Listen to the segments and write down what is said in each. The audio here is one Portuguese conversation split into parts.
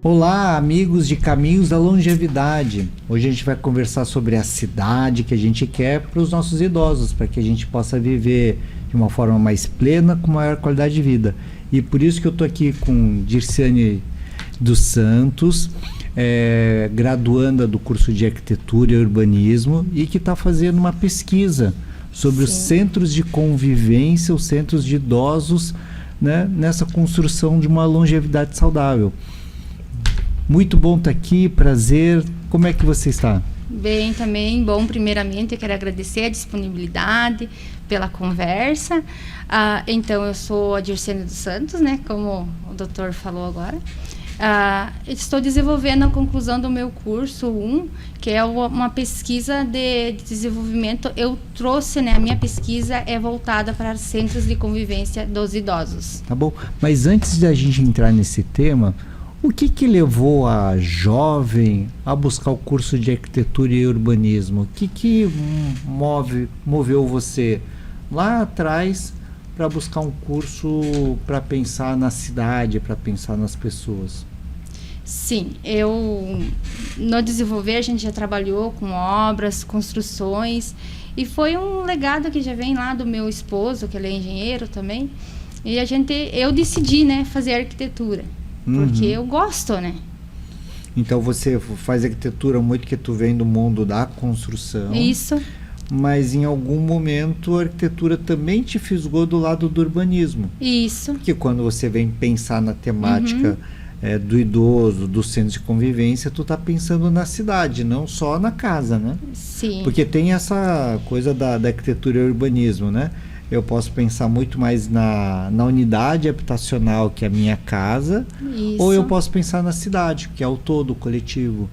Olá, amigos de Caminhos da Longevidade. Hoje a gente vai conversar sobre a cidade que a gente quer para os nossos idosos, para que a gente possa viver de uma forma mais plena, com maior qualidade de vida. E por isso que eu estou aqui com Dirciane dos Santos, graduanda do curso de Arquitetura e Urbanismo e que está fazendo uma pesquisa sobre os centros de convivência, os centros de idosos, né, nessa construção de uma longevidade saudável. Muito bom estar aqui, prazer. Como é que você está? Bem também, bom. Primeiramente, eu quero agradecer a disponibilidade pela conversa. Então, eu sou a Dirciane dos Santos, né, como o doutor falou agora. Estou desenvolvendo a conclusão do meu curso 1, que é uma pesquisa de desenvolvimento. Eu trouxe, né, a minha pesquisa é voltada para centros de convivência dos idosos. Tá bom, mas antes de a gente entrar nesse tema, o que levou a jovem a buscar o curso de Arquitetura e Urbanismo? O que moveu você lá atrás para buscar um curso para pensar na cidade, para pensar nas pessoas? Sim, no desenvolver a gente já trabalhou com obras, construções, e foi um legado que já vem lá do meu esposo, que ele é engenheiro também, e eu decidi, né, fazer arquitetura, porque eu gosto, né? Então você faz arquitetura muito que tu vem do mundo da construção. Isso. Mas em algum momento a arquitetura também te fisgou do lado do urbanismo. Isso. Que quando você vem pensar na temática do idoso, do centro de convivência, tu tá pensando na cidade, não só na casa, né? Sim. Porque tem essa coisa da arquitetura e urbanismo, né? Eu posso pensar muito mais na unidade habitacional, que é a minha casa, Isso. ou eu posso pensar na cidade, que é o todo, o coletivo.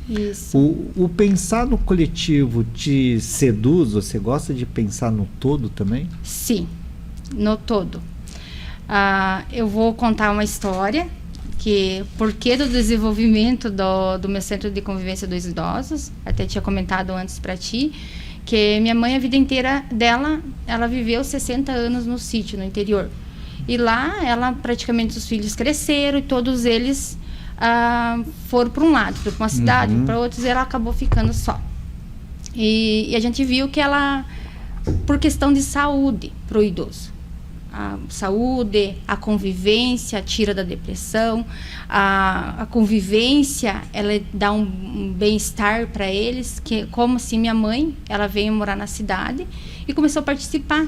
Isso. O pensar no coletivo te seduz? Você gosta de pensar no todo também? Sim, no todo. Eu vou contar uma história, porquê do desenvolvimento do meu centro de convivência dos idosos. Até tinha comentado antes para ti, que minha mãe, a vida inteira dela, ela viveu 60 anos no sítio, no interior. E lá, praticamente os filhos cresceram e todos eles foram para um lado, para uma cidade, para outros, ela acabou ficando só. E a gente viu que ela, por questão de saúde para o idoso, a saúde, a convivência tira da depressão, a convivência, ela dá um bem-estar para eles, que como assim minha mãe, ela veio morar na cidade e começou a participar.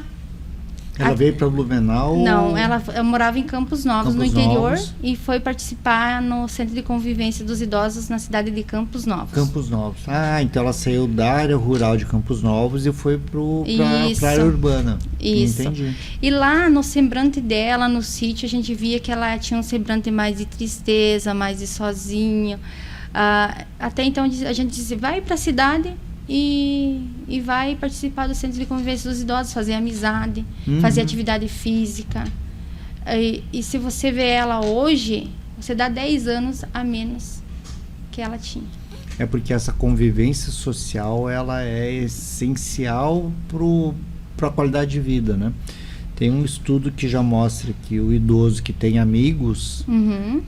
Ela veio para Blumenau? Não, ela morava em Campos Novos, no interior, e foi participar no Centro de Convivência dos Idosos na cidade de Campos Novos. Campos Novos. Então ela saiu da área rural de Campos Novos e foi para a área urbana. Isso. Entendi. E lá no semblante dela, no sítio, a gente via que ela tinha um semblante mais de tristeza, mais de sozinha. Até então a gente dizia, vai para a cidade e vai participar do Centro de Convivência dos Idosos, fazer amizade, fazer atividade física. E se você vê ela hoje, você dá 10 anos a menos que ela tinha. É porque essa convivência social, ela é essencial para a qualidade de vida, né? Tem um estudo que já mostra que o idoso que tem amigos,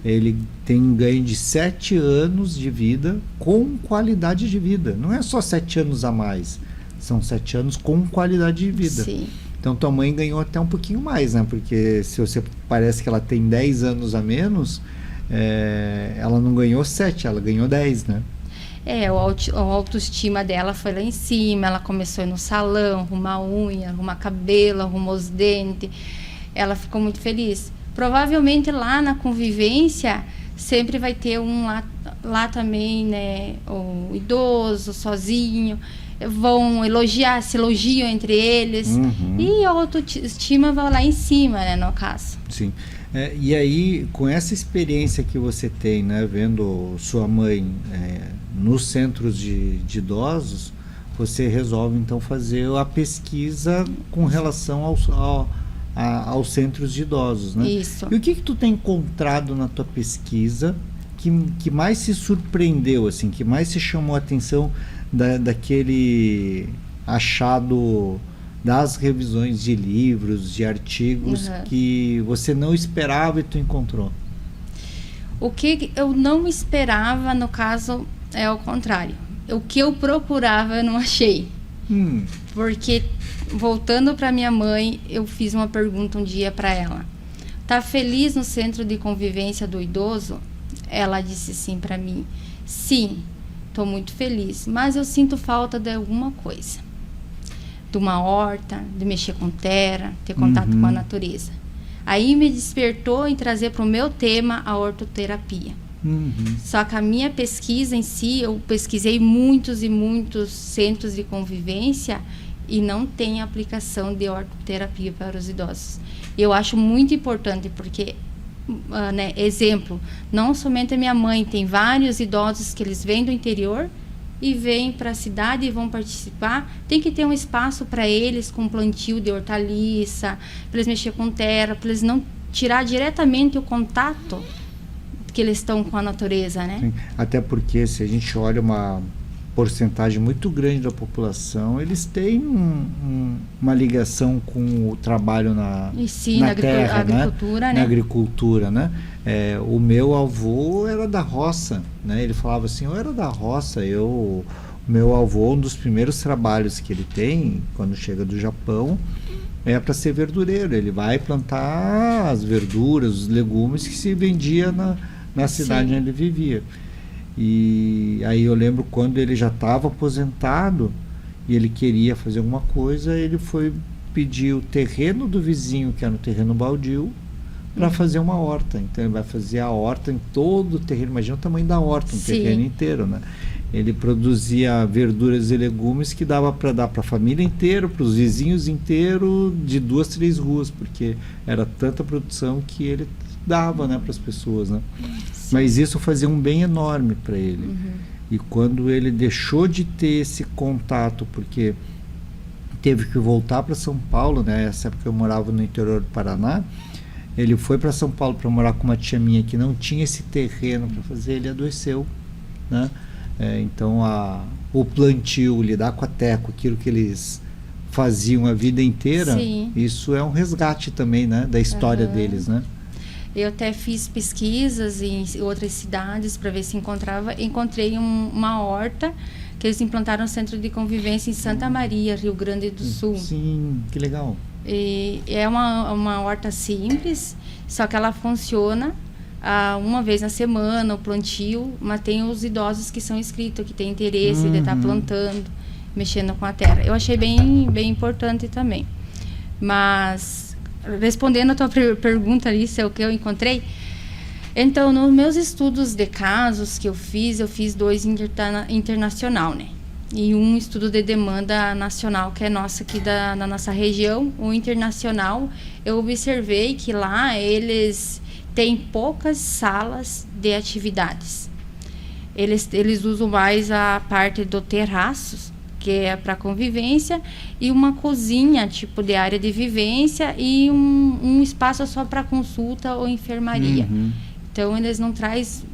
ele tem um ganho de 7 anos de vida com qualidade de vida. Não é só 7 anos a mais, são 7 anos com qualidade de vida. Sim. Então tua mãe ganhou até um pouquinho mais, né? Porque se você parece que ela tem 10 anos a menos, ela não ganhou 7, ela ganhou 10, né? A autoestima dela foi lá em cima, ela começou a ir no salão, arrumar unha, arrumar cabelo, arrumou os dentes, ela ficou muito feliz. Provavelmente lá na convivência sempre vai ter um lá também, né, o idoso, sozinho, vão se elogiam entre eles, e a autoestima vai lá em cima, né, no caso. Sim. E aí, com essa experiência que você tem, né, vendo sua mãe nos centros de idosos, você resolve então fazer a pesquisa com relação aos centros de idosos, né? Isso. E o que tu tem encontrado na tua pesquisa que mais se surpreendeu, assim, que mais se chamou a atenção daquele achado das revisões de livros, de artigos que você não esperava e tu encontrou? O que eu não esperava, no caso, é o contrário. O que eu procurava, eu não achei. Porque, voltando para minha mãe, eu fiz uma pergunta um dia para ela. Tá feliz no centro de convivência do idoso? Ela disse sim para mim. Sim, estou muito feliz, mas eu sinto falta de alguma coisa. De uma horta, de mexer com terra, ter contato com a natureza. Aí me despertou em trazer para o meu tema a hortoterapia. Só que a minha pesquisa em si, eu pesquisei muitos e muitos centros de convivência e não tem aplicação de hortoterapia para os idosos. Eu acho muito importante porque, né, exemplo, não somente a minha mãe, tem vários idosos que eles vêm do interior e vêm para a cidade e vão participar. Tem que ter um espaço para eles com plantio de hortaliça, para eles mexer com terra, para eles não tirar diretamente o contato que eles estão com a natureza, né? Sim. Até porque se a gente olha uma porcentagem muito grande da população, eles têm uma ligação com o trabalho na terra, agricultura, né? Na agricultura, né? O meu avô era da roça, né? Ele falava assim, eu era da roça, o meu avô, um dos primeiros trabalhos que ele tem, quando chega do Japão, é para ser verdureiro. Ele vai plantar as verduras, os legumes que se vendia na cidade onde ele vivia. E aí eu lembro quando ele já estava aposentado e ele queria fazer alguma coisa, ele foi pedir o terreno do vizinho, que era um terreno baldio, para fazer uma horta. Então ele vai fazer a horta em todo o terreno. Imagina o tamanho da horta, um terreno inteiro, né? Ele produzia verduras e legumes que dava para dar para a família inteira, para os vizinhos inteiros, de 2, 3 ruas, porque era tanta produção que ele dava, né, para as pessoas, né? Mas isso fazia um bem enorme para ele. E quando ele deixou de ter esse contato, porque teve que voltar para São Paulo, né? Nessa época eu morava no interior do Paraná. Ele foi para São Paulo para morar com uma tia minha que não tinha esse terreno para fazer, ele adoeceu, né? Então o plantio, lidar com a terra, com aquilo que eles faziam a vida inteira, isso é um resgate também, né, da história deles, né? Eu até fiz pesquisas em outras cidades para ver se encontrei uma horta que eles implantaram no centro de convivência em Santa Maria, Rio Grande do Sul. Sim, que legal. E é uma horta simples, só que ela funciona uma vez na semana, o plantio, mas tem os idosos que são inscritos, que têm interesse de estar plantando, mexendo com a terra. Eu achei bem importante também. Mas, respondendo a tua pergunta ali, se é o que eu encontrei, então, nos meus estudos de casos que eu fiz 2 internacional, né? E um estudo de demanda nacional, que é nossa aqui na nossa região. O internacional, eu observei que lá eles têm poucas salas de atividades. Eles usam mais a parte do terraço, que é para convivência, e uma cozinha, tipo de área de vivência, e um espaço só para consulta ou enfermaria. Então, eles não trazem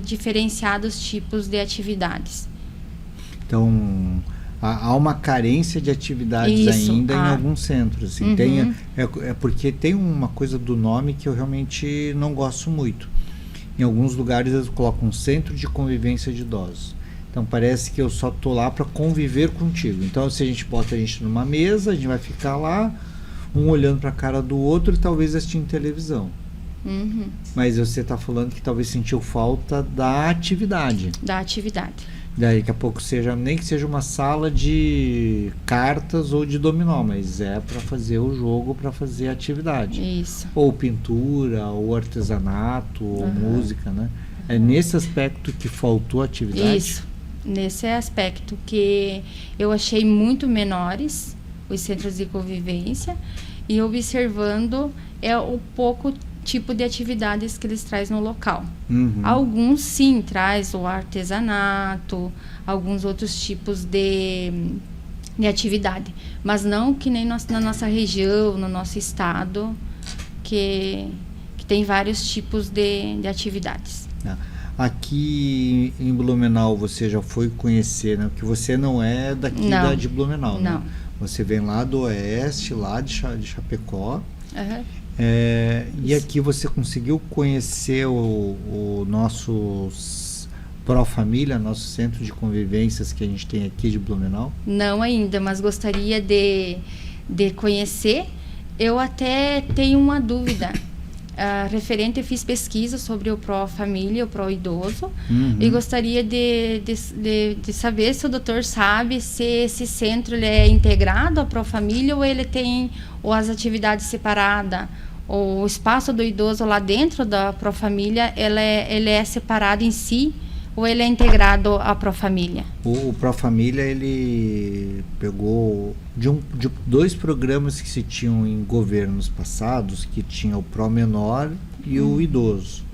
diferenciados tipos de atividades. Então, há uma carência de atividades ainda em alguns centros. Assim. Porque tem uma coisa do nome que eu realmente não gosto muito. Em alguns lugares eles colocam um centro de convivência de idosos. Então parece que eu só estou lá para conviver contigo. Então se a gente bota a gente numa mesa, a gente vai ficar lá, um olhando para a cara do outro e talvez assistindo televisão. Mas você está falando que talvez sentiu falta da atividade. Da atividade. Daí daqui a pouco nem que seja uma sala de cartas ou de dominó, mas é para fazer o jogo, para fazer a atividade. Isso. Ou pintura, ou artesanato, ou música, né? É nesse aspecto que faltou atividade? Isso, nesse aspecto que eu achei muito menores os centros de convivência, e observando o pouco tipo de atividades que eles trazem no local. Alguns sim traz o artesanato, alguns outros tipos de atividade, mas não que nem na nossa região, no nosso estado, que tem vários tipos de atividades. Aqui em Blumenau você já foi conhecer, né? Porque você não é daqui de Blumenau, né? Você vem lá do oeste, lá de Chapecó. E aqui você conseguiu conhecer o nosso Pró-Família, nosso centro de convivências que a gente tem aqui de Blumenau? Não ainda, mas gostaria de conhecer. Eu até tenho uma dúvida. Referente, eu fiz pesquisa sobre o Pró-Família, o Pró-Idoso, e gostaria de saber se o doutor sabe se esse centro ele é integrado ao Pró-Família ou ele tem as atividades separadas. O espaço do idoso lá dentro da Pró-Família, ele é separado em si ou ele é integrado à Pró-Família? O Pró-Família, ele pegou de 2 programas que se tinham em governos passados, que tinha o Pró-Menor e o Idoso.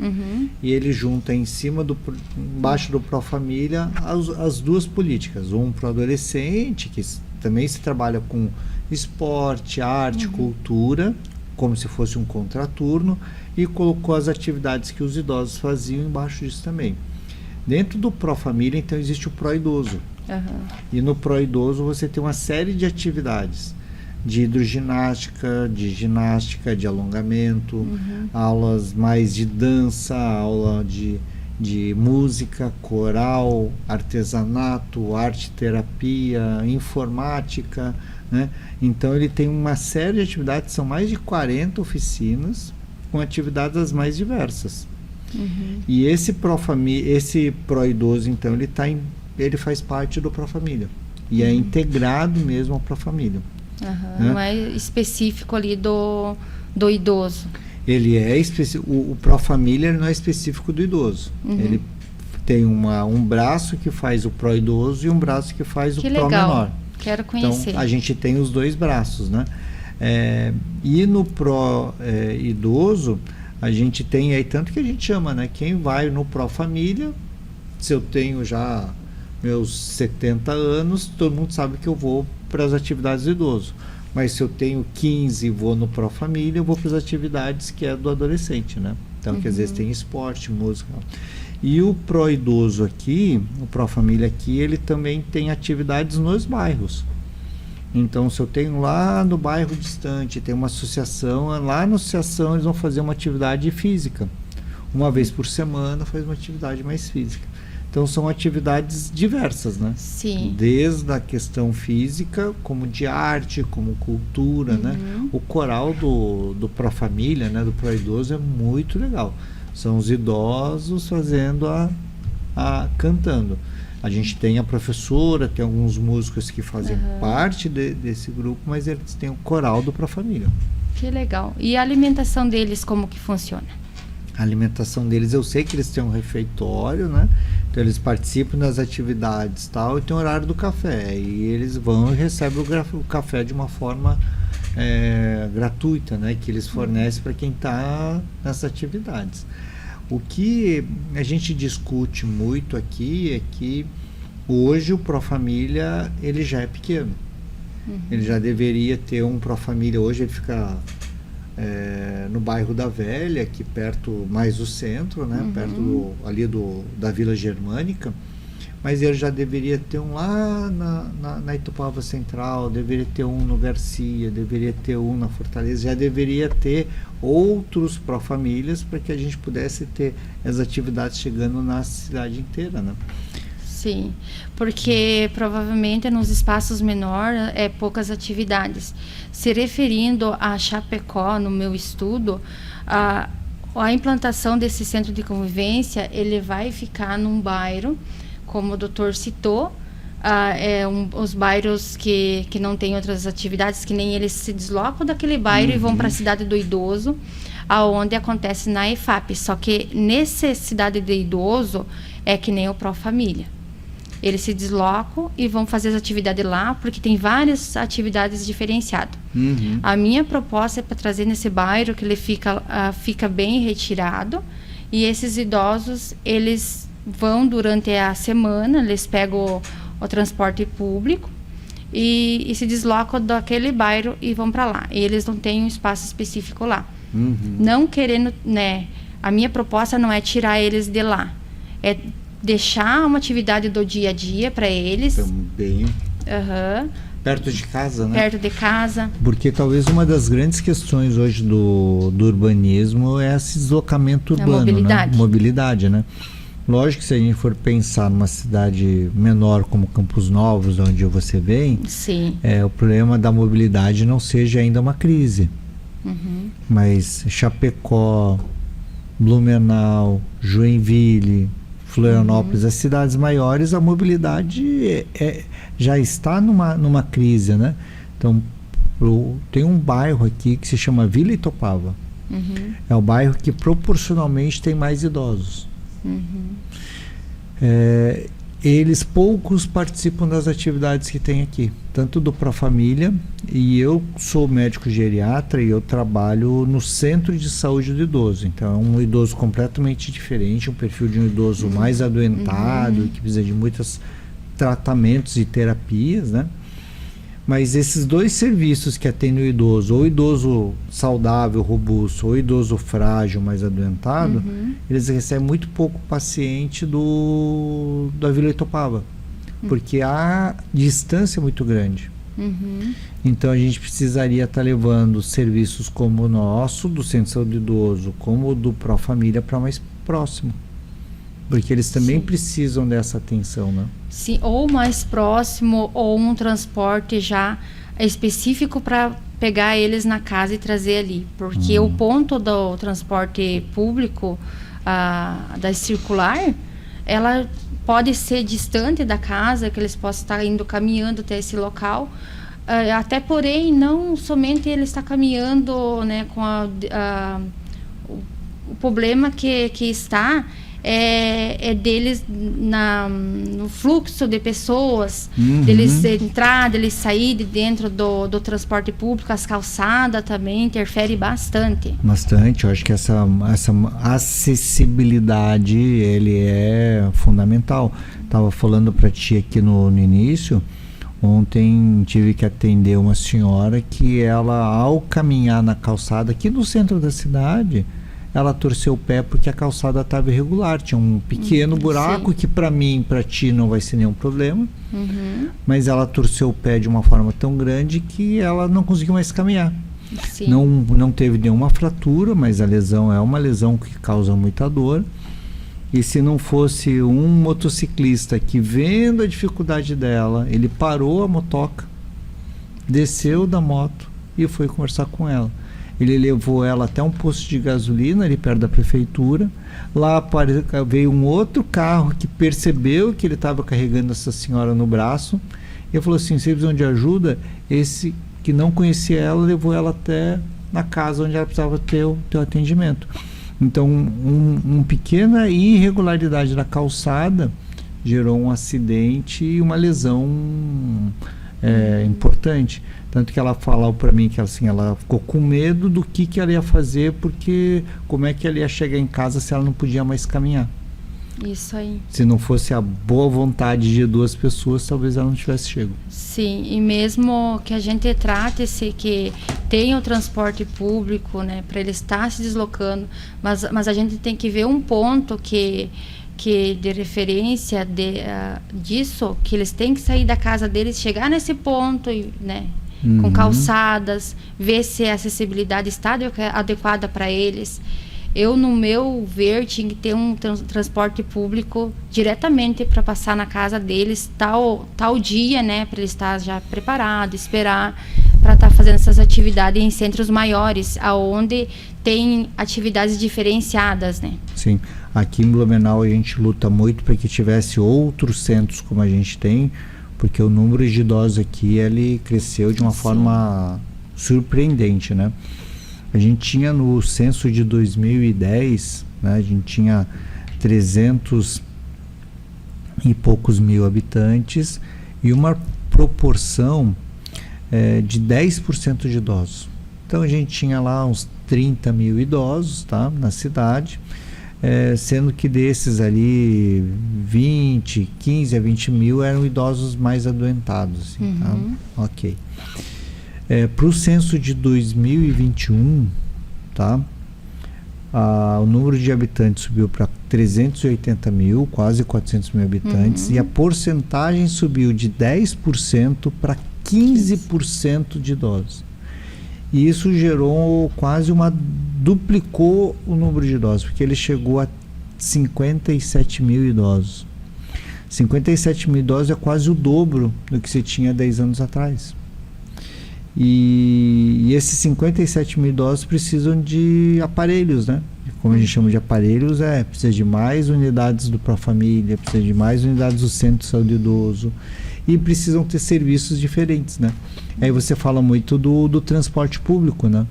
E ele junta embaixo do Pró-Família as 2 políticas. Um para o adolescente, que também se trabalha com esporte, arte, cultura, como se fosse um contraturno, e colocou as atividades que os idosos faziam embaixo disso também. Dentro do Pró-Família, então, existe o Pró-Idoso. E no Pró-Idoso você tem uma série de atividades de hidroginástica, de ginástica, de alongamento, aulas mais de dança, aula de música, coral, artesanato, arte-terapia, informática, né? Então ele tem uma série de atividades, são mais de 40 oficinas com atividades as mais diversas. E esse Pró-Idoso, então, ele faz parte do Pró-Família. E é integrado mesmo ao Pró-Família. Né? Não é específico ali do idoso. Ele é específico. O Pró-Família não é específico do idoso. Ele tem um braço que faz o Pró-Idoso e um braço que faz o Pró-Menor. Quero conhecer. Então, a gente tem os 2 braços, né? E no Pró-Idoso, a gente tem aí, tanto que a gente chama, né? Quem vai no Pró-Família, se eu tenho já meus 70 anos, todo mundo sabe que eu vou para as atividades do idoso. Mas se eu tenho 15 e vou no Pró-Família, eu vou para as atividades que é do adolescente, né? Então, que às vezes tem esporte, música. E o Pró-Idoso aqui, o Pró-Família aqui, ele também tem atividades nos bairros. Então, se eu tenho lá no bairro distante, tem uma associação, lá na associação eles vão fazer uma atividade física. Uma vez por semana faz uma atividade mais física. Então, são atividades diversas, né? Sim. Desde a questão física, como de arte, como cultura, né? O coral do Pró-Família, né? Do Pró-Idoso é muito legal. São os idosos fazendo cantando. A gente tem a professora, tem alguns músicos que fazem parte desse grupo, mas eles têm o coral do Pró-Família. Que legal. E a alimentação deles, como que funciona? A alimentação deles, eu sei que eles têm um refeitório, né? Então eles participam das atividades tal, e tem o horário do café. E eles vão e recebem o café de uma forma gratuita, né? Que eles fornecem para quem está nessas atividades. O que a gente discute muito aqui é que hoje o Pró-Família ele já é pequeno. Ele já deveria ter um Pró-Família. Hoje ele fica no bairro da Velha, aqui perto mais do centro, né? Perto da Vila Germânica. Mas ele já deveria ter um lá na Itupava Central, deveria ter um no Garcia, deveria ter um na Fortaleza, já deveria ter outros Pró-Famílias para que a gente pudesse ter as atividades chegando na cidade inteira, né? Sim, porque provavelmente nos espaços menores poucas atividades. Se referindo a Chapecó, no meu estudo, a implantação desse centro de convivência, ele vai ficar num bairro, como o doutor citou, os bairros que não têm outras atividades, que nem eles se deslocam daquele bairro e vão para a cidade do idoso, aonde acontece na EFAP. Só que nessa cidade do idoso é que nem o Pró-Família. Eles se deslocam e vão fazer as atividades lá, porque tem várias atividades diferenciadas. A minha proposta é para trazer nesse bairro, que ele fica bem retirado, e esses idosos, eles vão durante a semana, eles pegam o transporte público e se deslocam daquele bairro e vão para lá. E eles não têm um espaço específico lá. Não querendo, né? A minha proposta não é tirar eles de lá, é deixar uma atividade do dia a dia para eles. Também. Perto de casa, né? Perto de casa. Porque talvez uma das grandes questões hoje do urbanismo é esse deslocamento urbano, mobilidade. Né? Mobilidade, né? Lógico que se a gente for pensar numa cidade menor como Campos Novos, onde você vem, Sim. o problema da mobilidade não seja ainda uma crise. Uhum. Mas Chapecó, Blumenau, Joinville, Florianópolis, as cidades maiores, a mobilidade já está numa crise, né? Então, tem um bairro aqui que se chama Vila Itopava. Uhum. É o bairro que proporcionalmente tem mais idosos. Uhum. Eles poucos participam das atividades que tem aqui, tanto do Profamília, e eu sou médico geriatra e eu trabalho no centro de saúde do idoso. Então é um idoso completamente diferente, um perfil de um idoso mais adoentado, que precisa de muitos tratamentos e terapias, né? Mas esses dois serviços que atendem o idoso, ou o idoso saudável, robusto, ou o idoso frágil, mais adoentado, eles recebem muito pouco paciente da Vila Itopava, porque a distância é muito grande. Então a gente precisaria estar levando serviços como o nosso, do Centro de Saúde do Idoso, como o do Profamília, para mais próximo. Porque eles também precisam dessa atenção, né? Sim, ou mais próximo, ou um transporte já específico para pegar eles na casa e trazer ali. Porque o ponto do transporte público, da circular, ela pode ser distante da casa, que eles possam estar indo caminhando até esse local. Até porém, não somente ele está caminhando, né, com o problema que está deles no fluxo de pessoas, deles entrar, deles sair de dentro do transporte público. As calçadas também interferem bastante. Bastante, eu acho que essa acessibilidade ele é fundamental. Estava falando para ti aqui no início, ontem tive que atender uma senhora que ela, ao caminhar na calçada aqui no centro da cidade, ela torceu o pé porque a calçada estava irregular, tinha um pequeno buraco que para mim, para ti não vai ser nenhum problema, mas ela torceu o pé de uma forma tão grande que ela não conseguiu mais caminhar. Não teve nenhuma fratura, mas a lesão é uma lesão que causa muita dor. E se não fosse um motociclista que, vendo a dificuldade dela, ele parou a motoca, desceu da moto e foi conversar com ela. Ele levou ela até um posto de gasolina ali perto da prefeitura. Lá veio um outro carro que percebeu que ele estava carregando essa senhora no braço e falou assim: vocês precisam de ajuda? Esse que não conhecia ela levou ela até na casa onde ela precisava ter o atendimento. Então, uma pequena irregularidade na calçada gerou um acidente e uma lesão importante. Tanto que ela falou para mim que assim, ela ficou com medo do que ela ia fazer, porque como é que ela ia chegar em casa se ela não podia mais caminhar. Isso aí. Se não fosse a boa vontade de duas pessoas, talvez ela não tivesse chego. Sim, e mesmo que a gente trate-se que tem o transporte público, né, para ele estar se deslocando, mas a gente tem que ver um ponto que de referência disso, que eles têm que sair da casa deles, chegar nesse ponto, né, com calçadas, ver se a acessibilidade está adequada para eles. Eu, no meu ver, tinha que ter um transporte público diretamente para passar na casa deles tal dia, né, para eles estar já preparado, esperar para estar fazendo essas atividades em centros maiores, aonde tem atividades diferenciadas, né? Sim, aqui em Blumenau a gente luta muito para que tivesse outros centros como a gente tem, porque o número de idosos aqui ele cresceu de uma forma surpreendente, né? A gente tinha no censo de 2010, né, a gente tinha 300 e poucos mil habitantes e uma proporção de 10% de idosos. Então a gente tinha lá uns 30 mil idosos, tá, na cidade, sendo que desses ali 15 a 20 mil eram idosos mais adoentados. Assim, tá? Ok. Para o censo de 2021, tá? O número de habitantes subiu para 380 mil, quase 400 mil habitantes, e a porcentagem subiu de 10% para 15% de idosos. E isso gerou duplicou o número de idosos, porque ele chegou a 57 mil idosos. 57 mil idosos é quase o dobro do que se tinha 10 anos atrás. E esses 57 mil idosos precisam de aparelhos, né? Como a gente chama de aparelhos, precisa de mais unidades do Profamília, precisa de mais unidades do Centro de Saúde Idoso, e precisam ter serviços diferentes, né? Aí você fala muito do transporte público, né?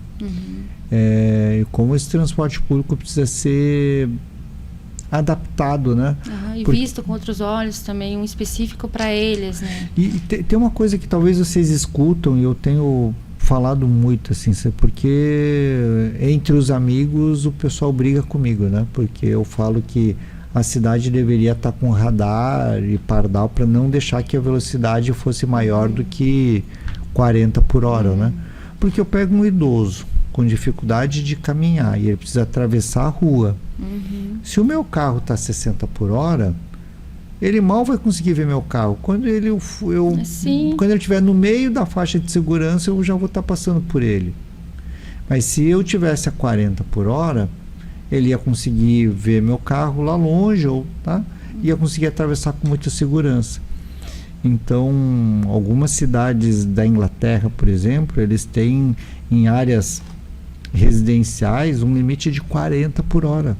E como esse transporte público precisa ser adaptado, né? E visto com outros olhos também, um específico para eles, né? E tem uma coisa que talvez vocês escutam, e eu tenho falado muito, assim, porque entre os amigos o pessoal briga comigo, né? Porque eu falo que a cidade deveria estar com radar e pardal para não deixar que a velocidade fosse maior do que 40 por hora, né? Porque eu pego um idoso com dificuldade de caminhar e ele precisa atravessar a rua. Se o meu carro está 60 por hora, ele mal vai conseguir ver meu carro. Quando ele estiver no meio da faixa de segurança, eu já vou estar passando por ele. Mas se eu tivesse a 40 por hora, ele ia conseguir ver meu carro lá longe, ia conseguir atravessar com muita segurança. Então, algumas cidades da Inglaterra, por exemplo, eles têm em áreas residenciais um limite de 40 por hora.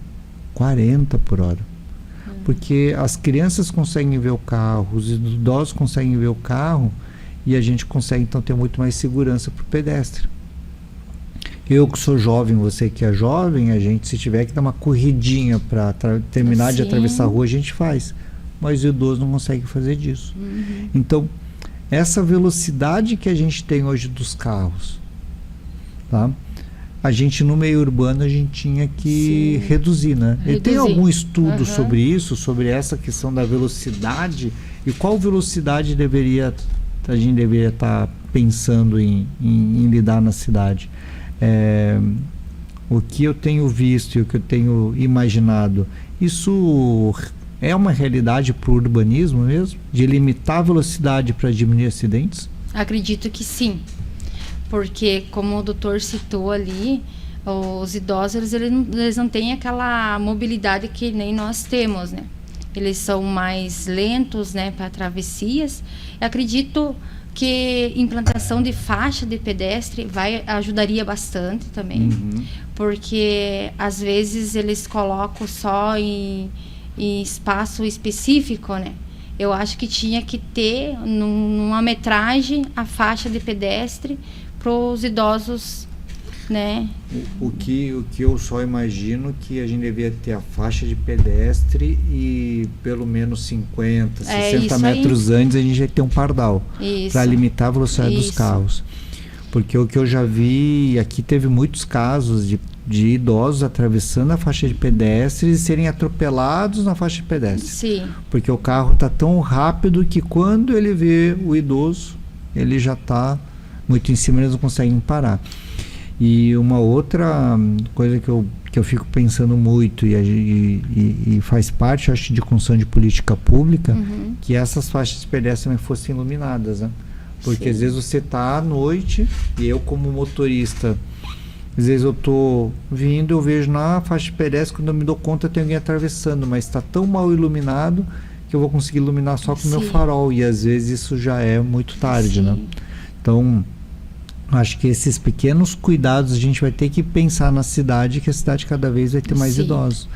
40 por hora. Porque as crianças conseguem ver o carro, os idosos conseguem ver o carro, e a gente consegue então ter muito mais segurança para o pedestre. Eu que sou jovem, você que é jovem, a gente, se tiver que dar uma corridinha para terminar de atravessar a rua, a gente faz. Mas o idoso não consegue fazer disso. Então, essa velocidade que a gente tem hoje dos carros, tá? A gente no meio urbano a gente tinha que reduzir, né? E tem algum estudo sobre isso, sobre essa questão da velocidade, e qual velocidade a gente deveria estar pensando em lidar na cidade? O que eu tenho visto e o que eu tenho imaginado, isso é uma realidade para o urbanismo mesmo? De limitar a velocidade para diminuir acidentes? Acredito que sim. Porque, como o doutor citou ali, os idosos eles não têm aquela mobilidade que nem nós temos, né? Eles são mais lentos, né, para travessias. Eu acredito que implantação de faixa de pedestre ajudaria bastante também, porque às vezes eles colocam só em espaço específico, né? Eu acho que tinha que ter numa metragem a faixa de pedestre para os idosos, né? O que eu só imagino que a gente devia ter a faixa de pedestre e pelo menos 50, 60 metros antes a gente ia ter um pardal para limitar a velocidade dos carros. Porque o que eu já vi, aqui teve muitos casos de idosos atravessando a faixa de pedestre e serem atropelados na faixa de pedestre. Sim. Porque o carro está tão rápido que quando ele vê o idoso, ele já está muito em cima, eles não conseguem parar. E uma outra coisa que eu fico pensando muito e faz parte, acho, de construção de política pública, que essas faixas de pedestre também fossem iluminadas, né? Porque às vezes você está à noite e eu, como motorista, às vezes eu estou vindo, eu vejo na faixa de pedestre, quando eu me dou conta tem alguém atravessando, mas está tão mal iluminado que eu vou conseguir iluminar só com o meu farol, e às vezes isso já é muito tarde, né? Então, acho que esses pequenos cuidados a gente vai ter que pensar na cidade, que a cidade cada vez vai ter mais idosos.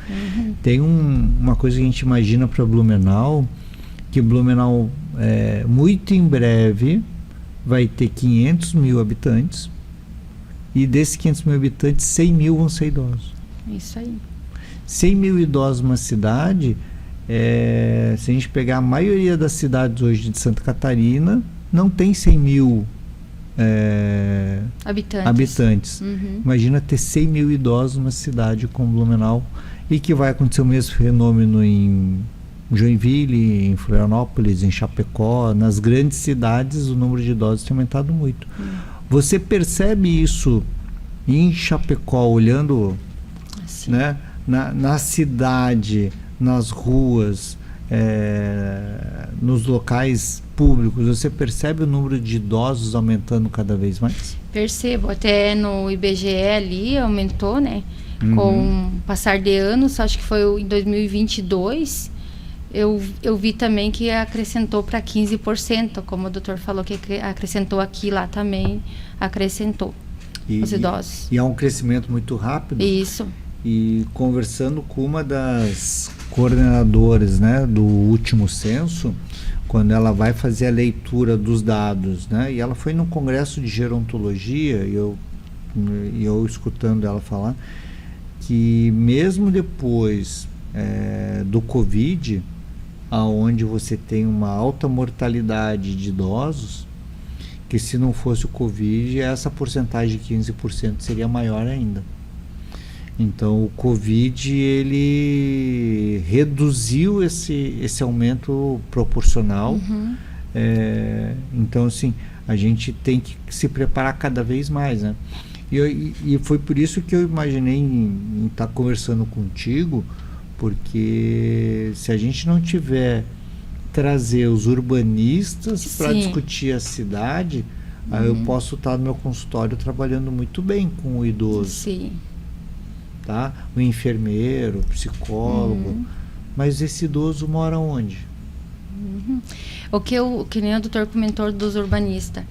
Tem uma coisa que a gente imagina para Blumenau, que Blumenau, muito em breve, vai ter 500 mil habitantes, e desses 500 mil habitantes, 100 mil vão ser idosos. Isso aí. 100 mil idosos numa cidade, se a gente pegar a maioria das cidades hoje de Santa Catarina, não tem 100 mil habitantes. Imagina ter 100 mil idosos numa cidade como Blumenau, e que vai acontecer o mesmo fenômeno em Joinville, em Florianópolis, em Chapecó. Nas grandes cidades o número de idosos tem aumentado muito. Você percebe isso em Chapecó, olhando, né, na cidade, nas ruas, nos locais públicos, você percebe o número de idosos aumentando cada vez mais? Percebo, até no IBGE ali aumentou, né? Com o passar de anos, acho que foi em 2022, eu vi também que acrescentou para 15%, como o doutor falou que acrescentou aqui, lá também acrescentou os idosos. E há um crescimento muito rápido. Isso. E conversando com uma das coordenadoras, né, do último censo, quando ela vai fazer a leitura dos dados, né, e ela foi num congresso de gerontologia, e eu escutando ela falar, que mesmo depois do Covid, aonde você tem uma alta mortalidade de idosos, que se não fosse o Covid, essa porcentagem de 15% seria maior ainda. Então o Covid ele reduziu esse aumento proporcional. Então assim, a gente tem que se preparar cada vez mais, né? E foi por isso que eu imaginei em estar conversando contigo, porque se a gente não tiver trazer os urbanistas para discutir a cidade, aí eu posso estar no meu consultório trabalhando muito bem com o idoso. Sim. Tá? O enfermeiro, o psicólogo. Mas esse idoso mora onde? O que nem o doutor comentou dos urbanistas.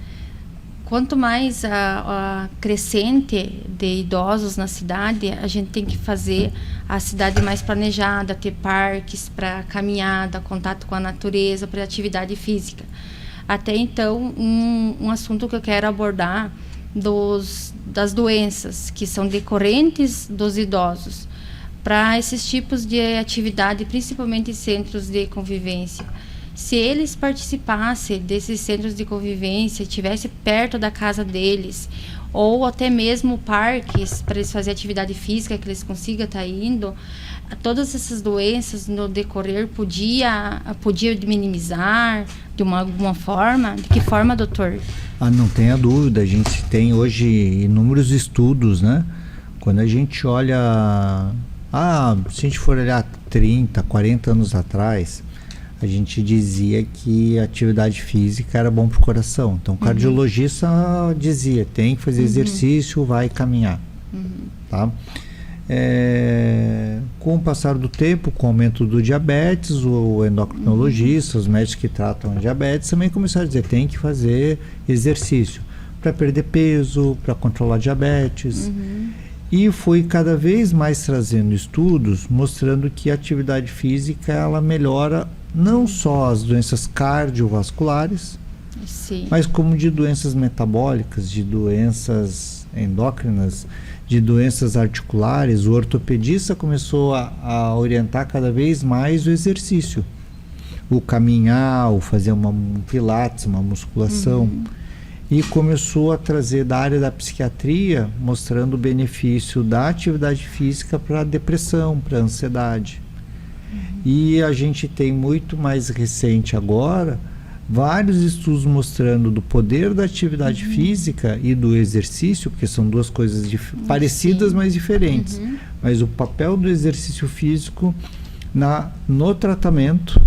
Quanto mais a crescente de idosos na cidade, a gente tem que fazer a cidade mais planejada, ter parques para caminhada, contato com a natureza, para atividade física. Até então, um assunto que eu quero abordar das doenças que são decorrentes dos idosos, para esses tipos de atividade, principalmente centros de convivência. Se eles participassem desses centros de convivência, estivessem perto da casa deles, ou até mesmo parques para eles fazerem atividade física, que eles consigam estar indo, todas essas doenças no decorrer podia minimizar de alguma forma. De que forma, doutor? Não tenha dúvida, a gente tem hoje inúmeros estudos, né? Quando a gente olha, se a gente for olhar 30, 40 anos atrás, a gente dizia que a atividade física era bom para o coração. Então o cardiologista dizia, tem que fazer exercício, vai caminhar. Tá? Com o passar do tempo, com o aumento do diabetes, o endocrinologista, os médicos que tratam a diabetes também começaram a dizer, tem que fazer exercício para perder peso, para controlar a diabetes. E foi cada vez mais trazendo estudos mostrando que a atividade física ela melhora não só as doenças cardiovasculares, mas como de doenças metabólicas, de doenças endócrinas, de doenças articulares. O ortopedista começou a orientar cada vez mais o exercício, o caminhar, o fazer um pilates, uma musculação. E começou a trazer da área da psiquiatria, mostrando o benefício da atividade física para a depressão, para a ansiedade. E a gente tem muito mais recente agora, vários estudos mostrando do poder da atividade física e do exercício, porque são duas coisas parecidas, mas diferentes. Mas o papel do exercício físico no tratamento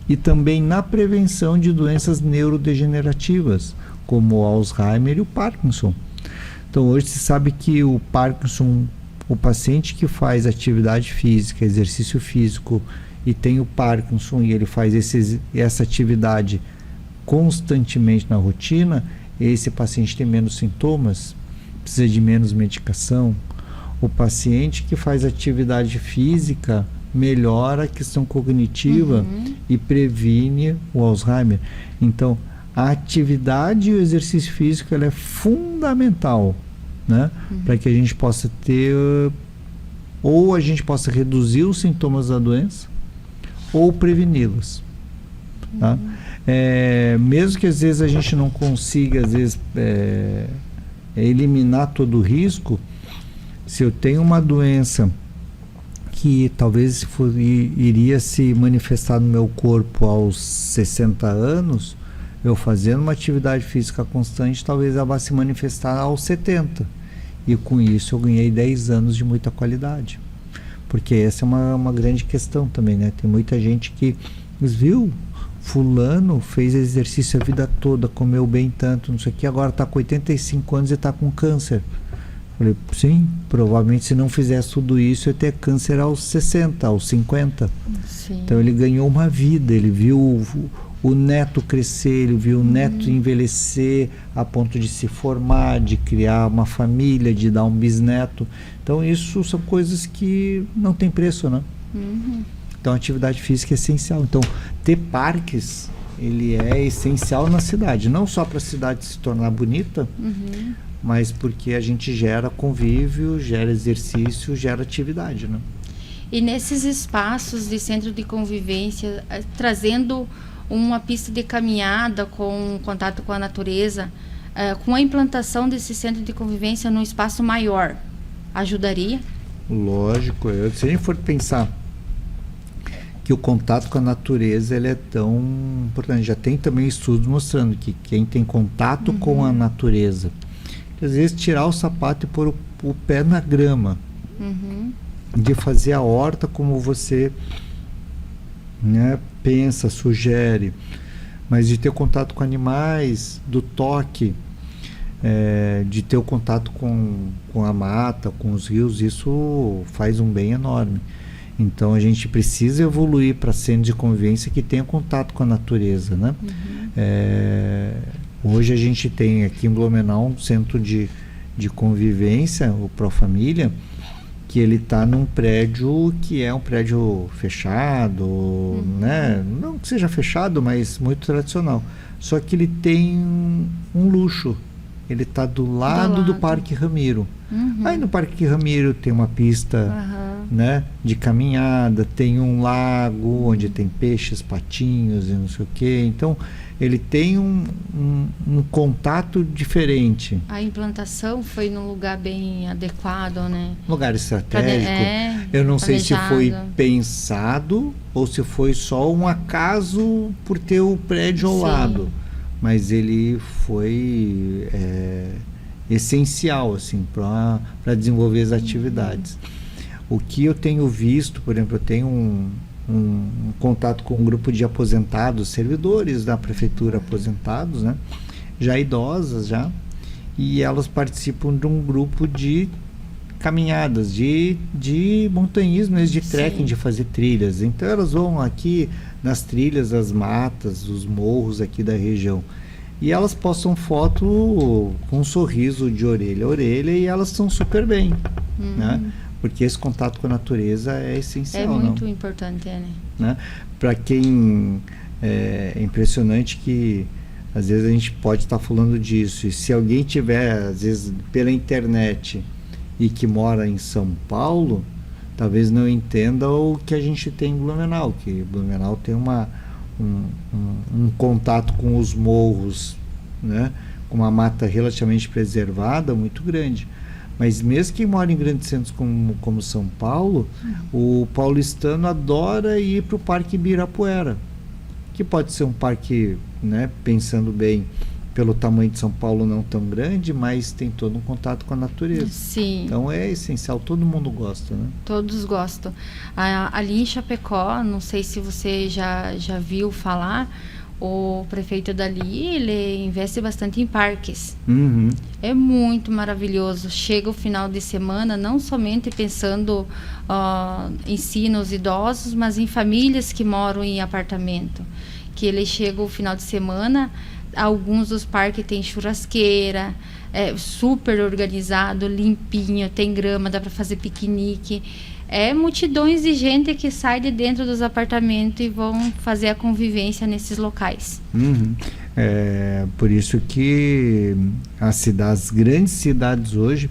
e também na prevenção de doenças neurodegenerativas, como o Alzheimer e o Parkinson. Então hoje se sabe que o Parkinson, o paciente que faz atividade física, exercício físico e tem o Parkinson e ele faz essa atividade constantemente na rotina, esse paciente tem menos sintomas, precisa de menos medicação. O paciente que faz atividade física melhora a questão cognitiva e previne o Alzheimer. Então a atividade e o exercício físico ela é fundamental, né? Para que a gente possa ter, ou a gente possa reduzir os sintomas da doença, ou preveni-los. Tá? Mesmo que às vezes a gente não consiga, às vezes, eliminar todo o risco, se eu tenho uma doença que talvez iria se manifestar no meu corpo aos 60 anos, eu fazendo uma atividade física constante, talvez ela vá se manifestar aos 70. E com isso eu ganhei 10 anos de muita qualidade. Porque essa é uma grande questão também, né? Tem muita gente que Mas viu? Fulano fez exercício a vida toda, comeu bem tanto, não sei o que, agora está com 85 anos e está com câncer. Falei, sim, provavelmente se não fizesse tudo isso, ia ter câncer aos 60, aos 50. Sim. Então ele ganhou uma vida, ele viu o neto crescer, ele viu o neto envelhecer a ponto de se formar, de criar uma família, de dar um bisneto. Então isso são coisas que não tem preço, né? Então a atividade física é essencial. Então ter parques, ele é essencial na cidade, não só para a cidade se tornar bonita, mas porque a gente gera convívio, gera exercício, gera atividade, né? E nesses espaços de centro de convivência, trazendo uma pista de caminhada com contato com a natureza, com a implantação desse centro de convivência num espaço maior, ajudaria? Lógico, se a gente for pensar que o contato com a natureza ele é tão importante, já tem também estudos mostrando que quem tem contato com a natureza, às vezes tirar o sapato e pôr o pé na grama, de fazer a horta como você, né, pensa, sugere, mas de ter contato com animais, do toque, de ter o contato com a mata, com os rios, isso faz um bem enorme. Então a gente precisa evoluir para centros de convivência que tenham contato com a natureza, né? Hoje a gente tem aqui em Blumenau um centro de convivência, o Profamília, que ele está num prédio que é um prédio fechado, né? Não que seja fechado, mas muito tradicional. Só que ele tem um luxo. Ele está do lado do Parque Ramiro. Aí no Parque Ramiro tem uma pista, né, de caminhada, tem um lago onde tem peixes, patinhos e não sei o quê. Então ele tem um contato diferente. A implantação foi num lugar bem adequado, né? Lugar estratégico. Eu não sei se foi pensado ou se foi só um acaso por ter o prédio ao lado. Mas ele foi essencial assim, para desenvolver as atividades. O que eu tenho visto, por exemplo, eu tenho um contato com um grupo de aposentados, servidores da prefeitura aposentados, né? Já idosas já, e elas participam de um grupo de caminhadas, de montanhismo, de trekking, de fazer trilhas. Então elas vão aqui nas trilhas, das matas, dos morros aqui da região. E elas postam foto com um sorriso de orelha a orelha e elas estão super bem, né? Porque esse contato com a natureza é essencial. É muito importante, né? Para quem é impressionante que às vezes a gente pode estar falando disso, e se alguém tiver, às vezes, pela internet e que mora em São Paulo, talvez não entenda o que a gente tem em Blumenau, que Blumenau tem um contato com os morros, né? Com uma mata relativamente preservada muito grande. Mas mesmo quem mora em grandes centros como São Paulo, o paulistano adora ir para o Parque Ibirapuera, que pode ser um parque, né, pensando bem, pelo tamanho de São Paulo não tão grande, mas tem todo um contato com a natureza. Sim. Então é essencial, todo mundo gosta, né? Todos gostam. Ali em Chapecó, não sei se você já viu falar, o prefeito dali, ele investe bastante em parques. É muito maravilhoso. Chega o final de semana, não somente pensando em si, nos idosos, mas em famílias que moram em apartamento. Que ele chega o final de semana, alguns dos parques tem churrasqueira, super organizado, limpinho, tem grama, dá para fazer piquenique. Multidões de gente que sai de dentro dos apartamentos e vão fazer a convivência nesses locais. Por isso que as grandes cidades hoje,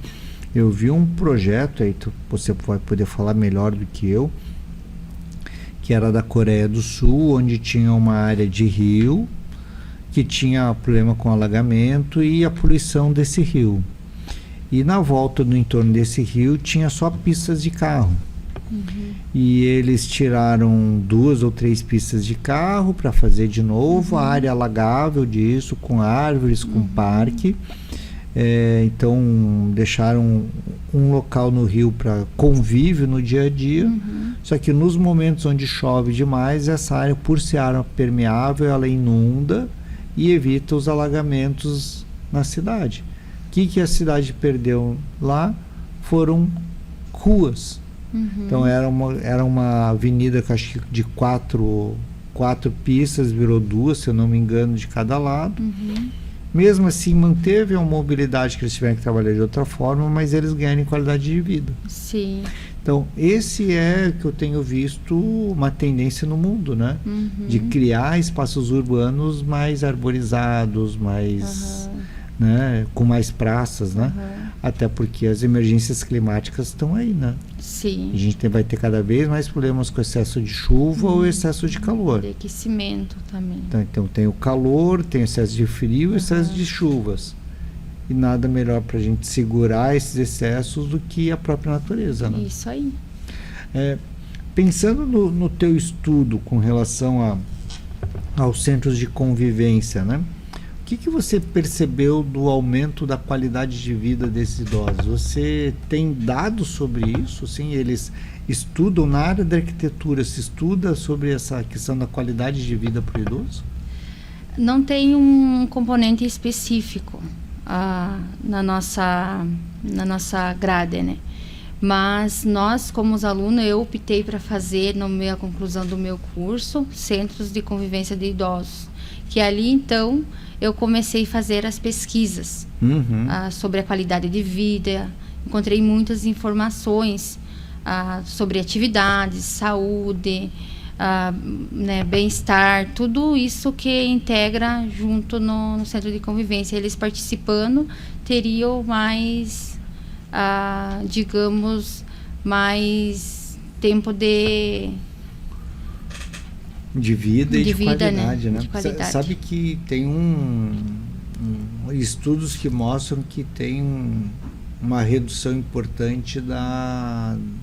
eu vi um projeto, aí você vai poder falar melhor do que eu, que era da Coreia do Sul, onde tinha uma área de rio, que tinha problema com alagamento e a poluição desse rio. E na volta, no entorno desse rio, tinha só pistas de carro. E eles tiraram 2 ou 3 pistas de carro para fazer de novo a área alagável disso, com árvores, com parque. Então deixaram um local no rio para convívio no dia a dia. Só que nos momentos onde chove demais, essa área, por ser área permeável, ela inunda e evita os alagamentos na cidade. O que a cidade perdeu lá foram ruas. Então era uma avenida que acho que de quatro pistas, virou 2, se eu não me engano, de cada lado. Mesmo assim, manteve a mobilidade que eles tiveram que trabalhar de outra forma, mas eles ganharam em qualidade de vida. Sim. Então, esse é que eu tenho visto uma tendência no mundo, né? De criar espaços urbanos mais arborizados, mais, né? Com mais praças, né? Até porque as emergências climáticas estão aí, né? Sim. A gente vai ter cada vez mais problemas com excesso de chuva ou excesso de calor. De aquecimento também. Então tem o calor, tem excesso de frio e excesso de chuvas. E nada melhor para a gente segurar esses excessos do que a própria natureza, né? Isso aí. Pensando no teu estudo com relação aos centros de convivência, né? O que você percebeu do aumento da qualidade de vida desses idosos? Você tem dados sobre isso? Sim, eles estudam na área da arquitetura, se estuda sobre essa questão da qualidade de vida para o idoso? Não tem um componente específico na nossa grade, né? Mas nós, como os alunos, eu optei para fazer, na minha conclusão do meu curso, centros de convivência de idosos. Que ali, então, eu comecei a fazer as pesquisas sobre a qualidade de vida. Encontrei muitas informações sobre atividades, saúde, né, bem-estar, tudo isso que integra junto no centro de convivência. Eles participando teriam mais, digamos, mais tempo de vida e de qualidade, né? De qualidade. Sabe que tem estudos que mostram que tem uma redução importante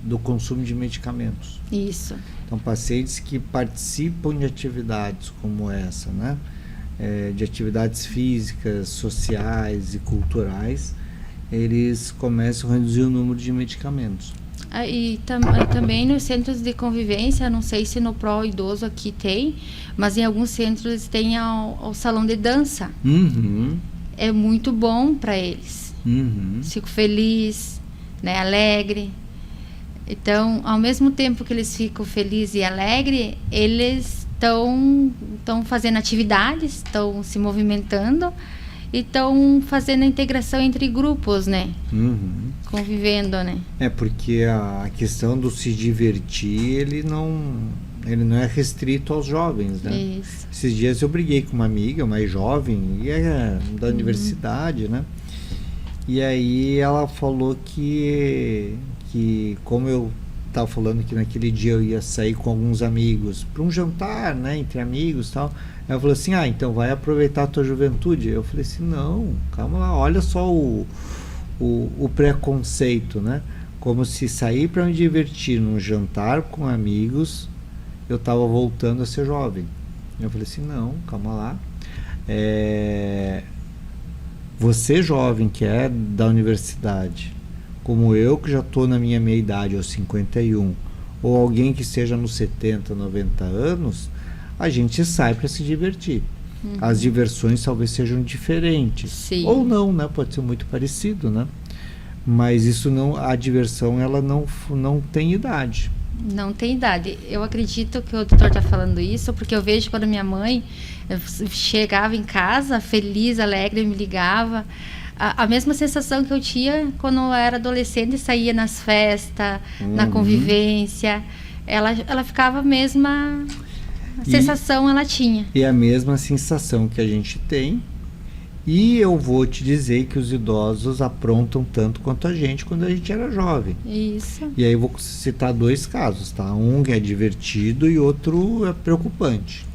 do consumo de medicamentos. Isso. Então, pacientes que participam de atividades como essa, né? De atividades físicas, sociais e culturais, eles começam a reduzir o número de medicamentos. E também nos centros de convivência, não sei se no Pro Idoso aqui tem, mas em alguns centros tem o salão de dança. É muito bom para eles. Fico feliz, né, alegre. Então, ao mesmo tempo que eles ficam felizes e alegres, eles estão fazendo atividades, estão se movimentando e estão fazendo a integração entre grupos, né? Convivendo, né? Porque a questão do se divertir, ele não é restrito aos jovens, né? Isso. Esses dias eu briguei com uma amiga mais jovem, e é da universidade, né? E aí ela falou que como eu estava falando que naquele dia eu ia sair com alguns amigos para um jantar, né, entre amigos e tal, ela falou assim, então vai aproveitar a tua juventude. Eu falei assim, não, calma lá, olha só o preconceito, né? Como se sair para me divertir num jantar com amigos, eu estava voltando a ser jovem. Eu falei assim, não, calma lá. Você jovem que é da universidade, como eu que já estou na minha meia idade, aos 51, ou alguém que esteja nos 70, 90 anos, a gente sai para se divertir. As diversões talvez sejam diferentes. Sim. Ou não, né? Pode ser muito parecido, né? Mas isso não, a diversão ela não tem idade. Não tem idade. Eu acredito que o doutor está falando isso, porque eu vejo quando minha mãe chegava em casa feliz, alegre, me ligava. A mesma sensação que eu tinha quando eu era adolescente e saía nas festas, na convivência. Ela ficava a mesma sensação, ela tinha. E a mesma sensação que a gente tem. E eu vou te dizer que os idosos aprontam tanto quanto a gente quando a gente era jovem. Isso. E aí eu vou citar 2 casos, tá? Um é divertido e outro é preocupante.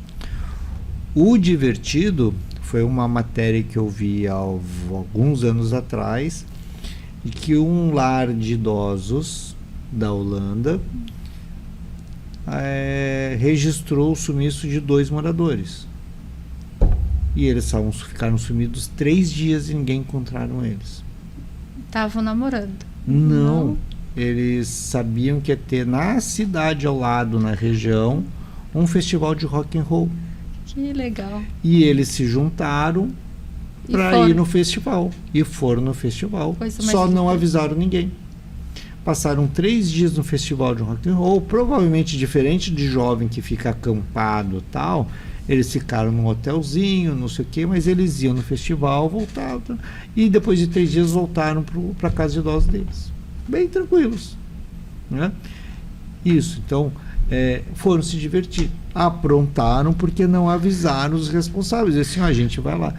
O divertido foi uma matéria que eu vi há alguns anos atrás, de que um lar de idosos da Holanda registrou o sumiço de 2 moradores. E eles ficaram sumidos 3 dias e ninguém encontraram eles. Estavam namorando. Não. Eles sabiam que ia ter na cidade ao lado, na região, um festival de rock and roll. Que legal. E eles se juntaram para ir no festival. E foram no festival. Só não avisaram ninguém. Passaram 3 dias no festival de rock and roll. Provavelmente diferente de jovem que fica acampado e tal. Eles ficaram num hotelzinho, não sei o quê, mas eles iam no festival, voltavam. E depois de 3 dias voltaram para a casa de idosos deles. Bem tranquilos, né? Isso, então foram se divertir, aprontaram porque não avisaram os responsáveis. Assim, a gente vai lá.